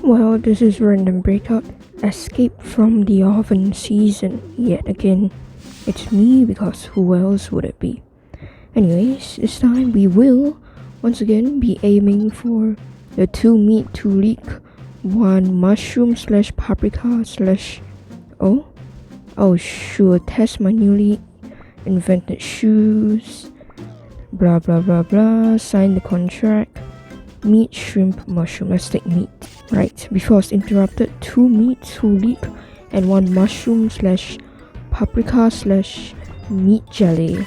Well, this is Random Breakout. Escape from the oven season yet again. It's me because who else would it be? Anyways, this time we will once again be aiming for the 2 meat 2 leek 1 mushroom slash paprika slash sure, test my newly invented shoes, blah blah blah blah, sign the contract, meat shrimp mushroom. Let's take meat. Right, before I was interrupted, 2 meat 2 leek and 1 mushroom slash paprika slash meat jelly.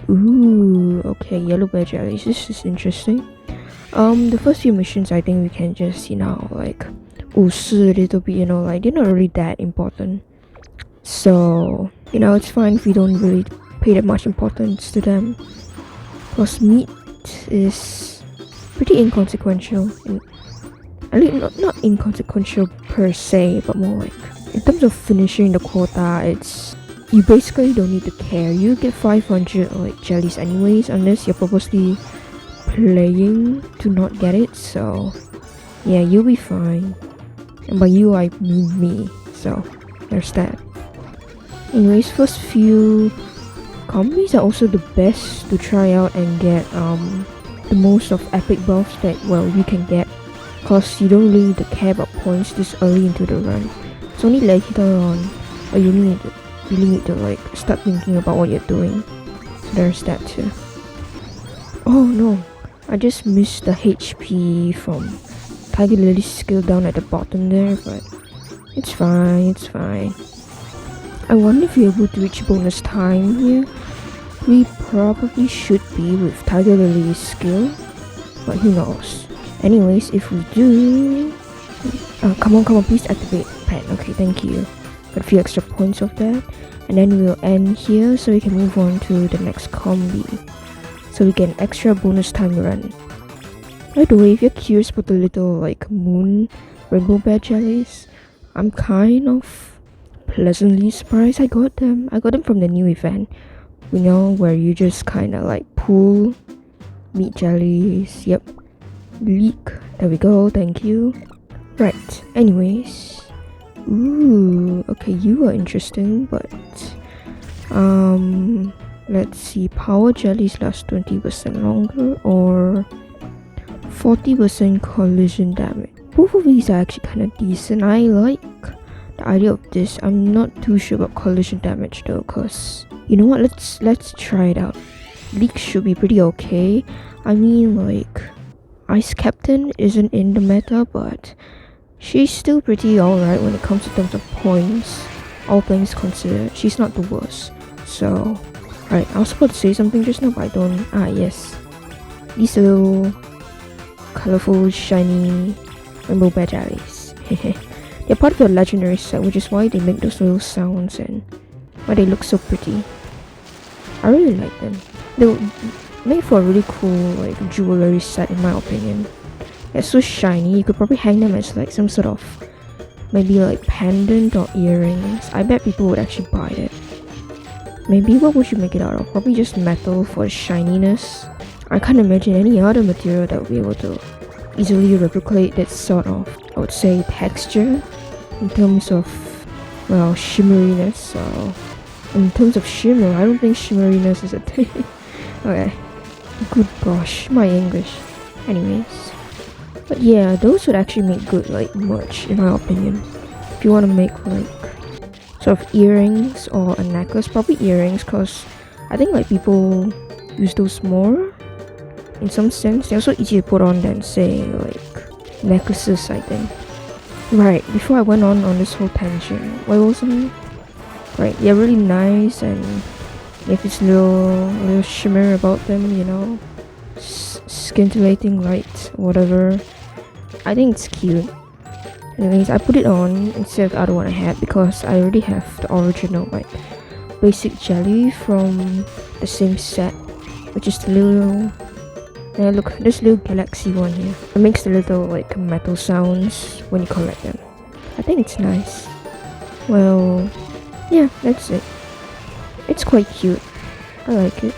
Ooh, okay, yellow bear jellies. This is interesting. The first few missions, I think we can just, like, 试 a little bit, like, they're not really that important. So, it's fine if we don't really pay that much importance to them. Because meat is pretty inconsequential. I mean, not inconsequential per se, but more like, in terms of finishing the quota, you basically don't need to care. You get 500 like jellies anyways, unless you're purposely playing to not get it. So yeah, you'll be fine. And by you I mean me. So there's that. Anyways, first few combis are also the best to try out and get the most of epic buffs that you can get, cause you don't really need to care about points this early into the run. It's only later on or you really need to like start thinking about what you're doing. So there's that too. Oh no, I just missed the HP from Tiger Lily's skill down at the bottom there, but it's fine. I wonder if we're able to reach bonus time here. We probably should be with Tiger Lily's skill, but who knows. Anyways, if we do, come on, please activate pen. Okay, thank you. Got a few extra points of that, and then we'll end here so we can move on to the next combi, so we get an extra bonus time run. By the way, if you're curious about the little like moon rainbow bear jellies, I'm kind of pleasantly surprised I got them. I got them from the new event, where you just kind of like pull meat jellies. Yep, leek. There we go, thank you. Right, anyways. Ooh, okay, you are interesting, but let's see, power jellies last 20% longer or 40% collision damage. Both of these are actually kind of decent. I like the idea of this. I'm not too sure about collision damage though, cause you know what, let's try it out. Leek should be pretty okay. I mean, like, Ice Captain isn't in the meta, but she's still pretty alright when it comes to terms of points. All things considered, she's not the worst. So, right, I was about to say something just now, but I don't. Yes. These little colorful, shiny rainbow bear jellies. They're part of the legendary set, which is why they make those little sounds and why they look so pretty. I really like them. They make for a really cool like jewelry set in my opinion. They're so shiny, you could probably hang them as like some sort of maybe like pendant or earrings. I bet people would actually buy it. Maybe what would you make it out of? Probably just metal for the shininess. I can't imagine any other material that would be able to easily replicate that sort of, I would say, texture in terms of, shimmeriness. So in terms of shimmer, I don't think shimmeriness is a thing. Okay, good gosh, my English. Anyways, but yeah, those would actually make good like merch in my opinion. If you want to make like sort of earrings or a necklace, probably earrings, cause I think like people use those more in some sense. They're also easy to put on than say like necklaces, I think. Right, before I went on this whole tangent, what was it? Right, they're really nice and they have this little shimmer about them, scintillating light, whatever. I think it's cute. Anyways, I put it on instead of the other one I had because I already have the original like basic jelly from the same set, which is the little, look, this little galaxy one here. It makes the little like metal sounds when you collect them. I think it's nice. Well, yeah, that's it. It's quite cute. I like it.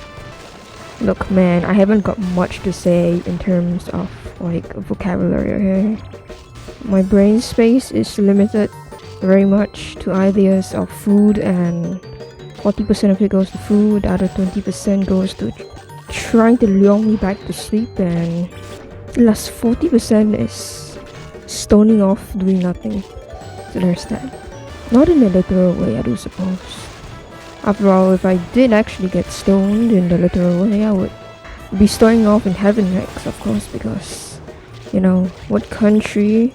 Look, man, I haven't got much to say in terms of like vocabulary, okay? My brain space is limited very much to ideas of food, and 40% of it goes to food, the other 20% goes to trying to lure me back to sleep, and the last 40% is stoning off doing nothing. So there's that. Not in a literal way, I do suppose. After all, if I did actually get stoned in the literal way, I would be stoning off in heaven next, of course, because, you know, what country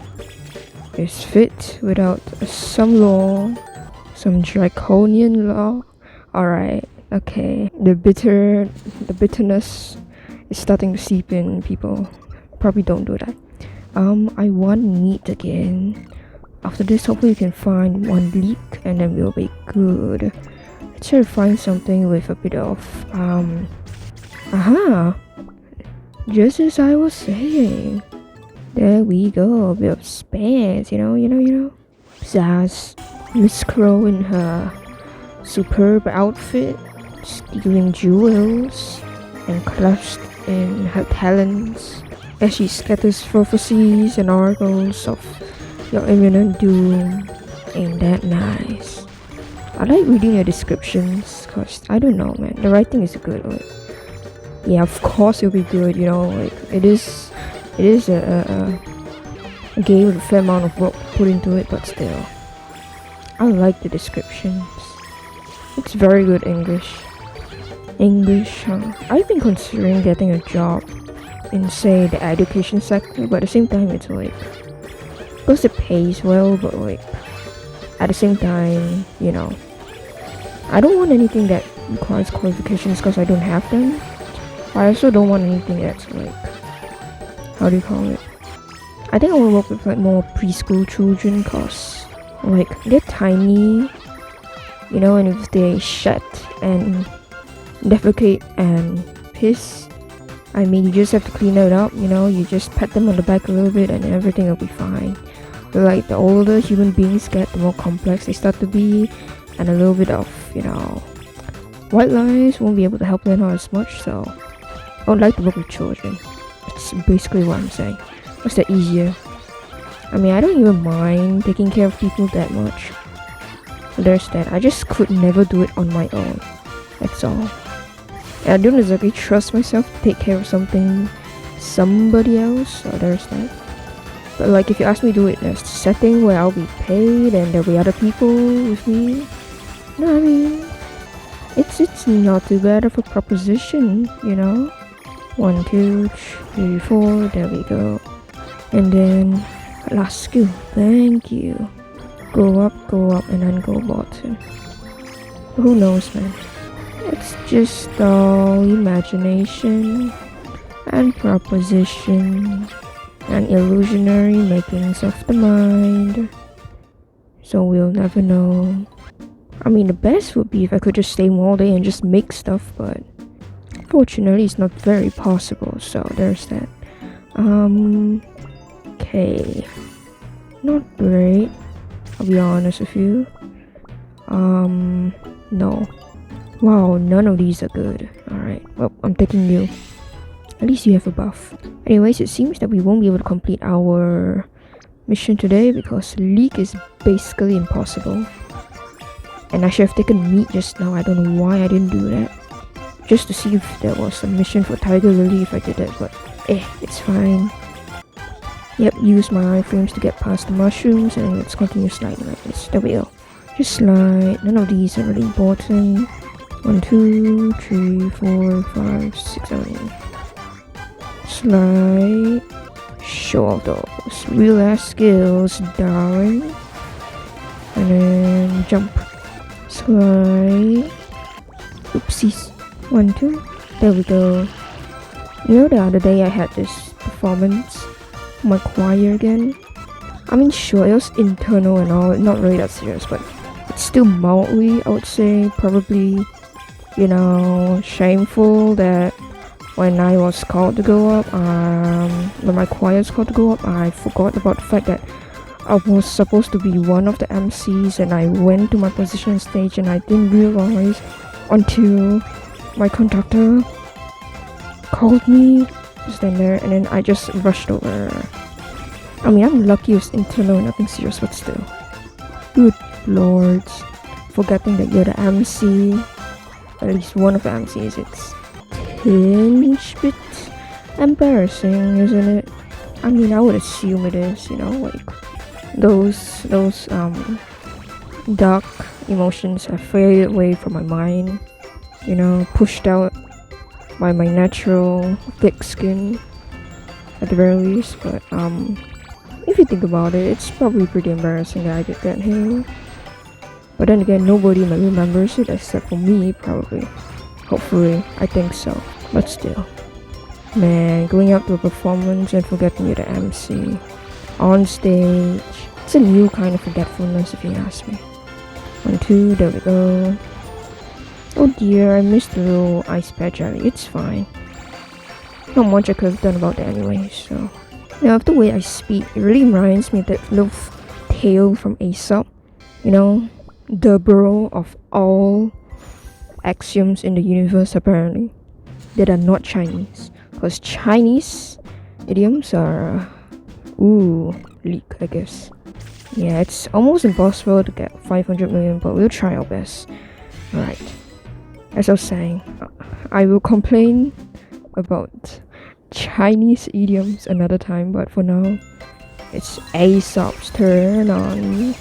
is fit without some law, some draconian law? Alright, okay. The bitterness is starting to seep in, people. Probably don't do that. I want meat again. After this, hopefully we can find one leek and then we'll be good. Let's try to find something with a bit of, aha! Just as I was saying. There we go, a bit of spaz, you know. Zaz, Miss Crow in her superb outfit, stealing jewels and clasped in her talons as she scatters prophecies and oracles of your imminent doom. Ain't that nice? I like reading the descriptions, cause I don't know, man, the writing is good. Like, yeah, of course it'll be good, you know, like it is a game with a fair amount of work put into it, but still, I like the descriptions. It's very good English, huh? I've been considering getting a job in, say, the education sector, but at the same time, it's like, because it pays well, but like, at the same time, you know, I don't want anything that requires qualifications because I don't have them. I also don't want anything that's like, how do you call it? I think I will work with like more preschool children, cause like they're tiny, you know, and if they shat and defecate and piss, I mean, you just have to clean it up, you know, you just pat them on the back a little bit and everything will be fine. But like the older human beings get, the more complex they start to be, and a little bit of, you know, white lies won't be able to help them out as much, so I would like to work with children. That's basically what I'm saying. What's that easier? I mean, I don't even mind taking care of people that much. There's that. I just could never do it on my own. That's all. And I don't exactly trust myself to take care of somebody else, so there's that. But like, if you ask me to do it in a setting where I'll be paid and there'll be other people with me, no, I mean, it's not too bad of a proposition, you know? 1, 2, 3, 4, there we go. And then last skill, thank you. Go up, and then go bottom. Who knows, man? It's just all imagination and proposition and illusionary makings of the mind. So we'll never know. I mean, the best would be if I could just stay home all day and just make stuff, but fortunately it's not very possible, so there's that. Okay. Not great, I'll be honest with you. No. Wow, none of these are good. Alright, well, I'm taking you. At least you have a buff. Anyways, it seems that we won't be able to complete our mission today because leak is basically impossible. And I should have taken meat just now. I don't know why I didn't do that. Just to see if there was a mission for Tiger Lily if I did that, but it's fine. Yep, use my iframes to get past the mushrooms, and let's continue sliding like this. There we go. Just slide. None of these are really important. 1, 2, 3, 4, 5, 6, 7. Slide. Show off those real ass skills, darling. And then jump. Slide. Oopsies. 1, 2. There we go. You know, the other day I had this performance for my choir again. I mean, sure, it was internal and all, not really that serious, but it's still mildly, I would say, probably, you know, shameful that when I was called to go up, when my choir was called to go up, I forgot about the fact that I was supposed to be one of the MCs, and I went to my position on stage and I didn't realize until my conductor called me to stand there, and then I just rushed over. I mean, I'm lucky it's internal, nothing serious, but still. Good lords. Forgetting that you're the MC, at least one of the MCs, it's tinge bit embarrassing, isn't it? I mean, I would assume it is, you know, like those dark emotions have faded away from my mind, you know, pushed out by my natural thick skin at the very least. But if you think about it, it's probably pretty embarrassing that I did that here. But then again, nobody might remembers it except for me, probably. Hopefully, I think so. But still. Man, going up to a performance and forgetting you're the MC. On stage. It's a new kind of forgetfulness if you ask me. 1, 2, there we go. Oh dear, I missed the little ice patch jelly. It's fine. Not much I could have done about that anyway, so. Now, the way I speak, it really reminds me of that little tale from Aesop. You know, the bro of all axioms in the universe, apparently, that are not Chinese. Because Chinese idioms are, leak, I guess. Yeah, it's almost impossible to get 500 million, but we'll try our best. Alright. As I was saying, I will complain about Chinese idioms another time, but for now, it's Aesop's turn on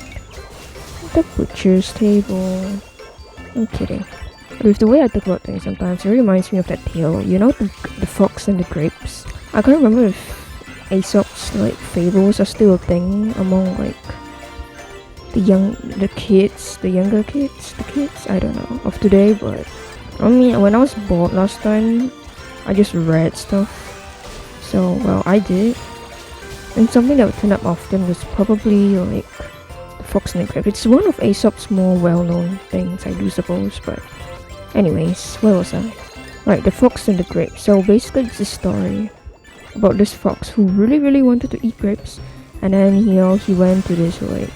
the butcher's table. I'm kidding. With the way I think about things sometimes, it reminds me of that tale, you know, the fox and the grapes. I can't remember if Aesop's like fables are still a thing among like the younger kids, I don't know, of today. But I mean, when I was bored last time, I just read stuff. So, well, I did. And something that would turn up often was probably like the fox and the grape. It's one of Aesop's more well-known things, I do suppose, but anyways, where was I? Right, the fox and the grape. So basically it's a story about this fox who really wanted to eat grapes, and then, you know, he went to this like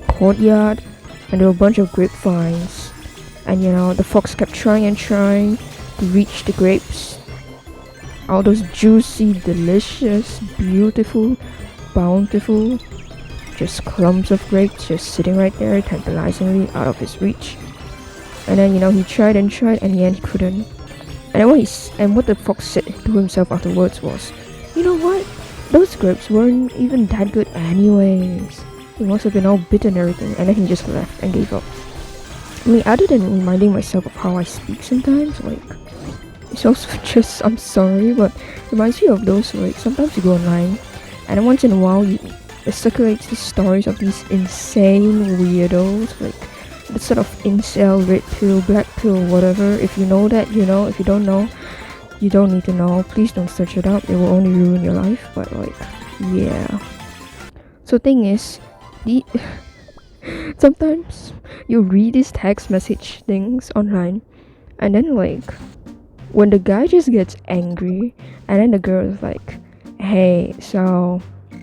courtyard and there were a bunch of grapevines, and you know, the fox kept trying to reach the grapes, all those juicy, delicious, beautiful, bountiful, just clumps of grapes just sitting right there, tantalizingly out of his reach. And then, you know, he tried, and in the end he couldn't. And what the fox said to himself afterwards was, you know what? Those grapes weren't even that good anyways. He must have been all bitter and everything. And then he just left and gave up. I mean, other than reminding myself of how I speak sometimes, like, it's also just, I'm sorry, but it reminds me of those, like, sometimes you go online, and then once in a while, it circulates these stories of these insane weirdos, like, the sort of incel, red pill, black pill, whatever. If you know that, you know. If you don't know, you don't need to know. Please don't search it up, it will only ruin your life. But like, yeah. So thing is, sometimes you read these text message things online, and then like, when the guy just gets angry, and then the girl is like, hey, so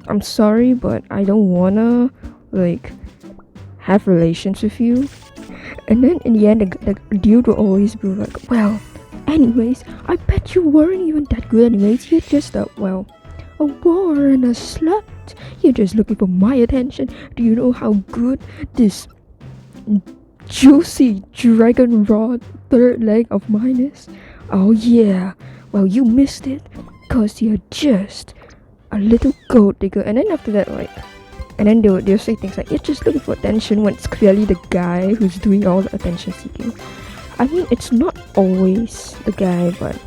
I'm sorry, but I don't wanna like have relations with you. And then in the end, the dude will always be like, well, anyways, I bet you weren't even that good anyways. You're just a whore and a slut. You're just looking for my attention. Do you know how good this juicy dragon rod third leg of mine is? Oh yeah, well, you missed it, cause you're just a little gold digger. And then after that, like, and then they'll say things like, you're just looking for attention, when it's clearly the guy who's doing all the attention seeking. I mean, it's not always the guy, but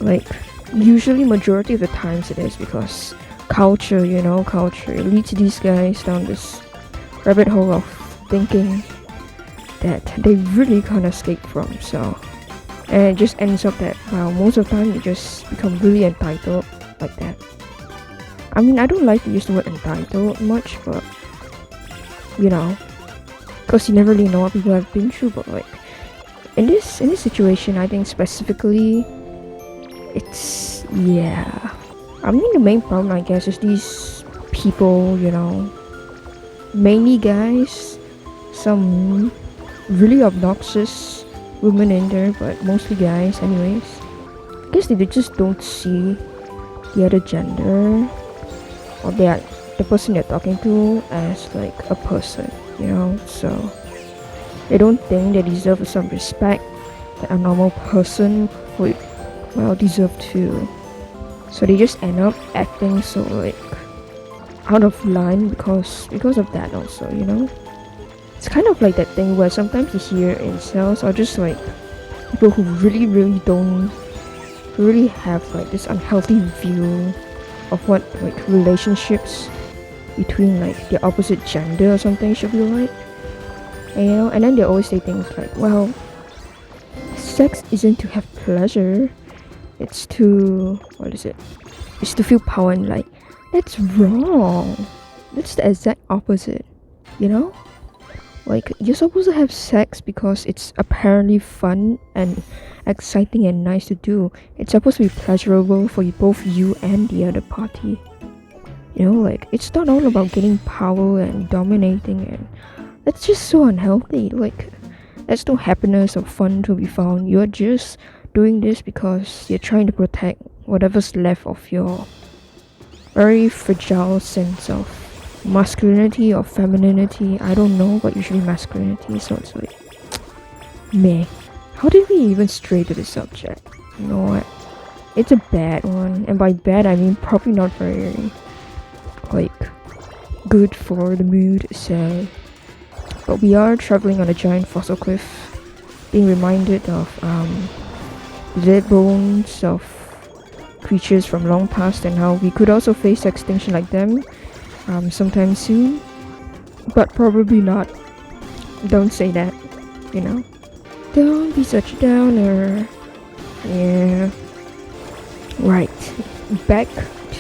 like, usually majority of the times it is, because culture leads these guys down this rabbit hole of thinking that they really can't escape from. So, and it just ends up that, well, most of the time you just become really entitled like that. I mean, I don't like to use the word entitled much, but you know, because you never really know what people have been through. But like, in this situation, I think specifically, it's, yeah. I mean, the main problem, I guess, is these people, you know, mainly guys, some really obnoxious women in there, but mostly guys anyways. I guess they just don't see the other gender. or the person they're talking to as like a person, you know. So they don't think they deserve some respect that a normal person would, well, deserve too. So they just end up acting so like out of line because of that also, you know. It's kind of like that thing where sometimes you hear incels or just like people who really don't really have like this unhealthy view of what like relationships between like the opposite gender or something should be like, you know. And then they always say things like, well, sex isn't to have pleasure, it's to, what is it, it's to feel power. And like, that's wrong. That's the exact opposite, you know. Like, you're supposed to have sex because it's apparently fun and exciting and nice to do. It's supposed to be pleasurable for both you and the other party. You know, like, it's not all about getting power and dominating, and that's just so unhealthy. Like, there's no happiness or fun to be found. You're just doing this because you're trying to protect whatever's left of your very fragile sense of masculinity or femininity. I don't know, but usually masculinity. So it's like, meh. How did we even stray to this subject? You know what? It's a bad one, and by bad I mean probably not very like good for the mood. So, but we are traveling on a giant fossil cliff, being reminded of dead bones of creatures from long past, and how we could also face extinction like them sometime soon, but probably not. Don't say that, you know. Don't be such a downer. Yeah. Right. Back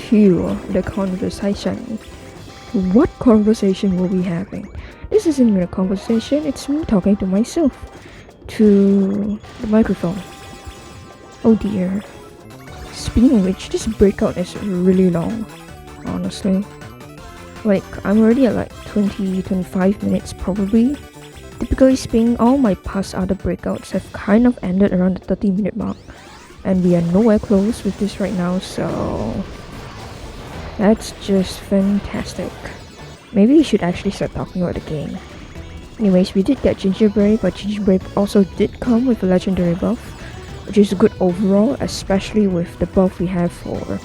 to the conversation. What conversation were we having? This isn't even a conversation, it's me talking to myself. To the microphone. Oh dear. Speaking of which, this breakout is really long, honestly. Like, I'm already at like 20-25 minutes probably. Typically speaking, all my past other breakouts have kind of ended around the 30-minute mark, and we are nowhere close with this right now, so that's just fantastic. Maybe we should actually start talking about the game. Anyways, we did get Gingerbread, but Gingerbread also did come with a legendary buff, which is good overall, especially with the buff we have for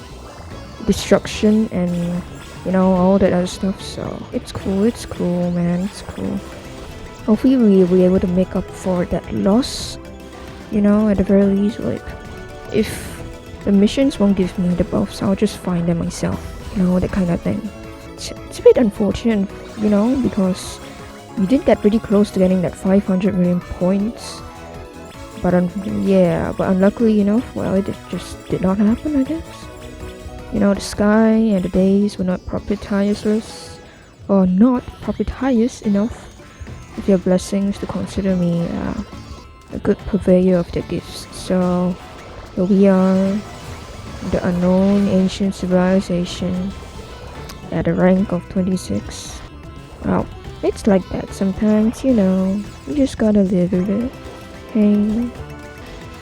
destruction and, you know, all that other stuff. So it's cool, man, it's cool. Hopefully we'll be able to make up for that loss, you know, at the very least. Like, if the missions won't give me the buffs, I'll just find them myself, you know, that kind of thing. It's a bit unfortunate, you know, because we did get pretty close to getting that 500 million points, but unluckily, you know, well, it just did not happen, I guess. You know, the sky and the days were not propitious, or not propitious enough with your blessings to consider me a good purveyor of their gifts. So here we are, the unknown ancient civilization at a rank of 26. Well, it's like that sometimes, you know, you just gotta live with it. Hey,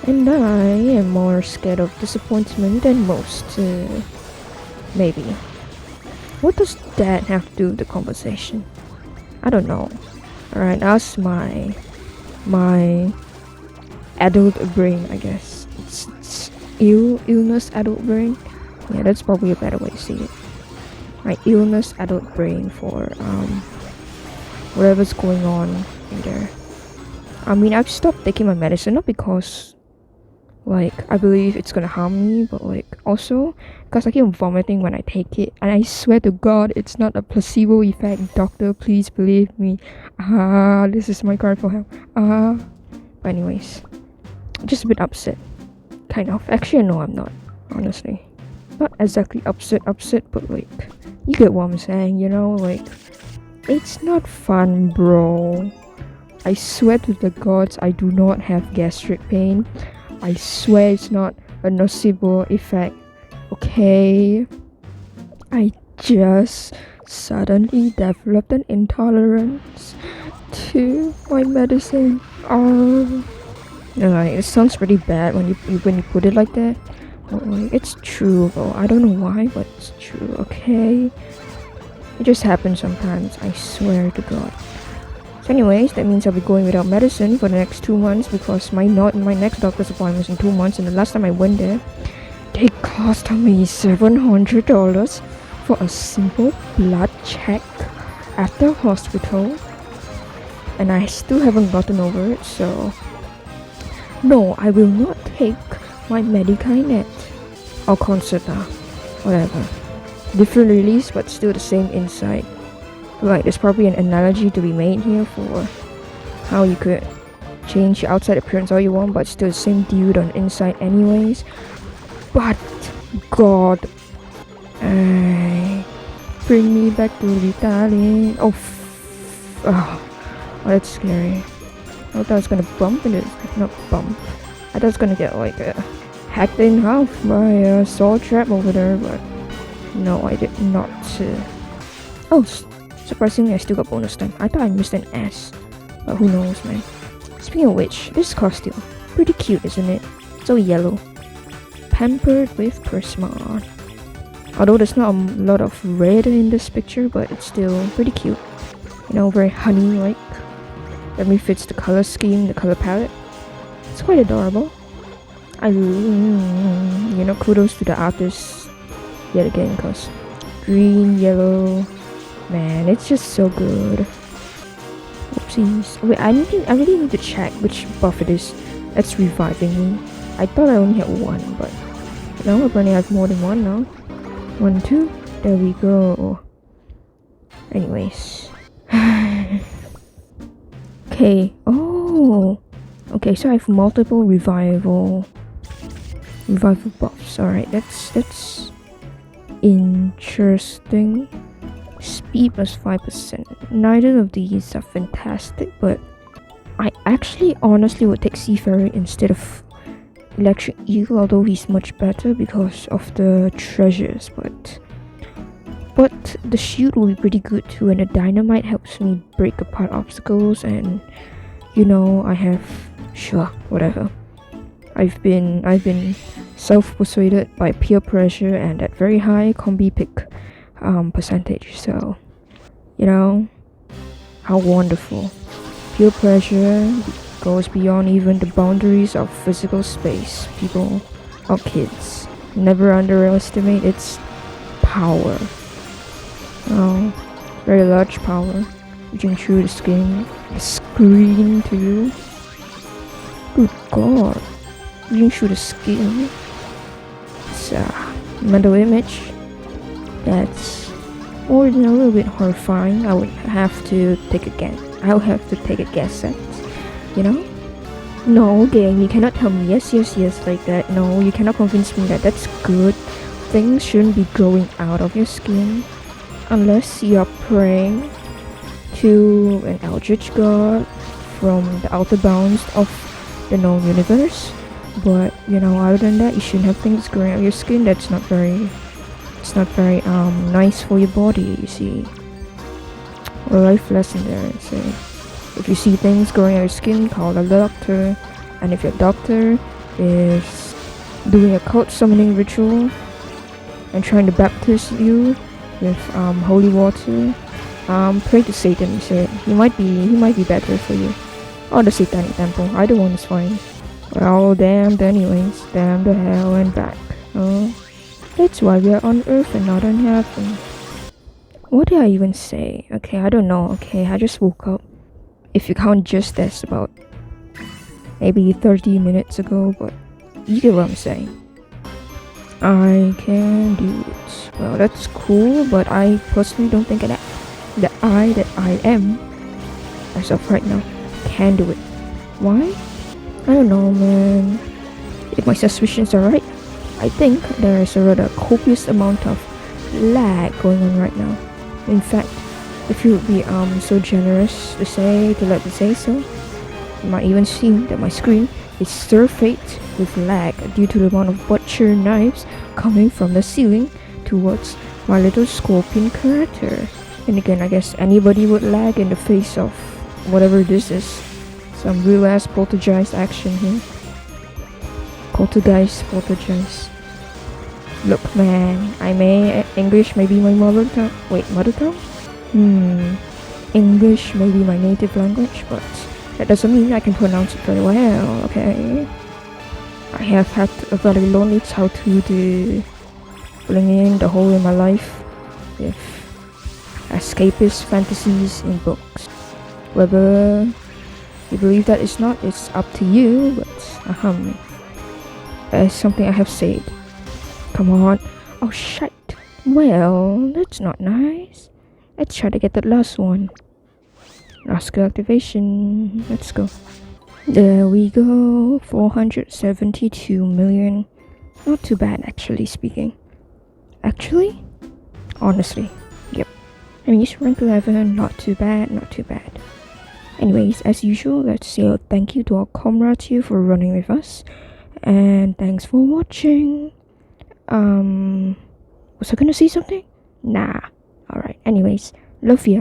and I am more scared of disappointment than most, maybe. What does that have to do with the conversation? I don't know. Alright, that's my adult brain, I guess. It's illness adult brain. Yeah, that's probably a better way to see it. My illness adult brain for whatever's going on in there. I mean, I've stopped taking my medicine, not because like I believe it's gonna harm me, but like also because I keep vomiting when I take it, and I swear to God it's not a placebo effect. Doctor, please believe me. This is my cry for help. But anyways, just a bit upset, kind of. Actually, no, I'm not, honestly. Not exactly upset, but like, you get what I'm saying, you know? Like, it's not fun, bro. I swear to the gods I do not have gastric pain. I swear it's not a nocebo effect, okay? I just suddenly developed an intolerance to my medicine. It sounds pretty bad when you put it like that, Oh, it's true though. I don't know why, but it's true. Okay, it just happens sometimes. I swear to God. So anyways, that means I'll be going without medicine for the next 2 months because my next doctor's appointment is in 2 months, and the last time I went there, they cost me $700 for a simple blood check at the hospital, and I still haven't gotten over it. So no, I will not take my Medikinet or Concerta, whatever. Different release, but still the same inside. Right, there's probably an analogy to be made here for how you could change your outside appearance all you want, but still the same dude on the inside anyways. But God, bring me back to the Italian. Oh, that's scary. I thought I was gonna bump into it. Not bump. I thought I was gonna get like hacked in half by a saw trap over there, but no, I did not. Oh, surprisingly, I still got bonus time. I thought I missed an S, but who knows, man. Speaking of which, this costume, pretty cute, isn't it? So yellow. Pampered with Prisma. Although there's not a lot of red in this picture, but it's still pretty cute. You know, very honey-like. That really fits the color scheme, the color palette. It's quite adorable. Kudos to the artist yet again, cause green, yellow, man, it's just so good. Oopsies. Wait, I really need to check which buff it is that's reviving me. I thought I only had one, but no, apparently I have more than one now. 1, 2, there we go. Anyways. Okay, oh, okay, so I have multiple revival buffs. Alright, that's interesting. Speed plus 5%. Neither of these are fantastic, but I actually honestly would take Seafarer instead of Electric Eagle, although he's much better because of the treasures, but the shield will be pretty good too, and the dynamite helps me break apart obstacles, and I have whatever. I've been self-persuaded by peer pressure and that very high combi pick percentage, so how wonderful. Peer pressure goes beyond even the boundaries of physical space. People or kids, never underestimate its power. Very large power, reaching through the screen to you. Good God, reaching through the skin. It's a mental image that's more than a little bit horrifying. I would have to take a guess at. No, gang, you cannot tell me yes like that. No, you cannot convince me that that's good. Things shouldn't be growing out of your skin unless you're praying to an eldritch god from the outer bounds of the known universe. But other than that, you shouldn't have things growing out of your skin. It's not very nice for your body, you see. A life lesson there. So if you see things growing out of your skin, call a doctor. And if your doctor is doing a cult summoning ritual and trying to baptize you with holy water, pray to Satan. Say he might be better for you, or the Satanic Temple. Either one is fine. We're all damned anyways. Damned to hell and back. That's why we are on Earth and not on heaven. What did I even say? Okay, I don't know. Okay, I just woke up. If you count just as about maybe 30 minutes ago, but you get what I'm saying. I can do it. Well, that's cool, but I personally don't think that I am as of right now can do it. Why? I don't know, man. If my suspicions are right, I think there is a rather copious amount of lag going on right now. In fact, if you would be so generous to let me say so, you might even see that my screen is surfaced with lag due to the amount of butcher knives coming from the ceiling towards my little scorpion character. And again, I guess anybody would lag in the face of whatever this is. Some real ass poltergeist action here. Poltergeist. Look, man, English may be my mother tongue. Wait, mother tongue? English may be my native language, but that doesn't mean I can pronounce it very well, okay? I have had a very lonely childhood, filling in the hole in my life with escapist fantasies in books. Whether you believe that it's not, it's up to you, but that is something I have said. Come on. Oh, shit. Well, that's not nice. Let's try to get that last one. Last skill activation. Let's go. There we go. 472 million. Not too bad, actually speaking. Actually? Honestly. Yep. I mean, it's rank 11. Not too bad, not too bad. Anyways, as usual, let's say a thank you to our comrades here for running with us. And thanks for watching. Was I gonna say something? Nah. Alright, anyways, love ya.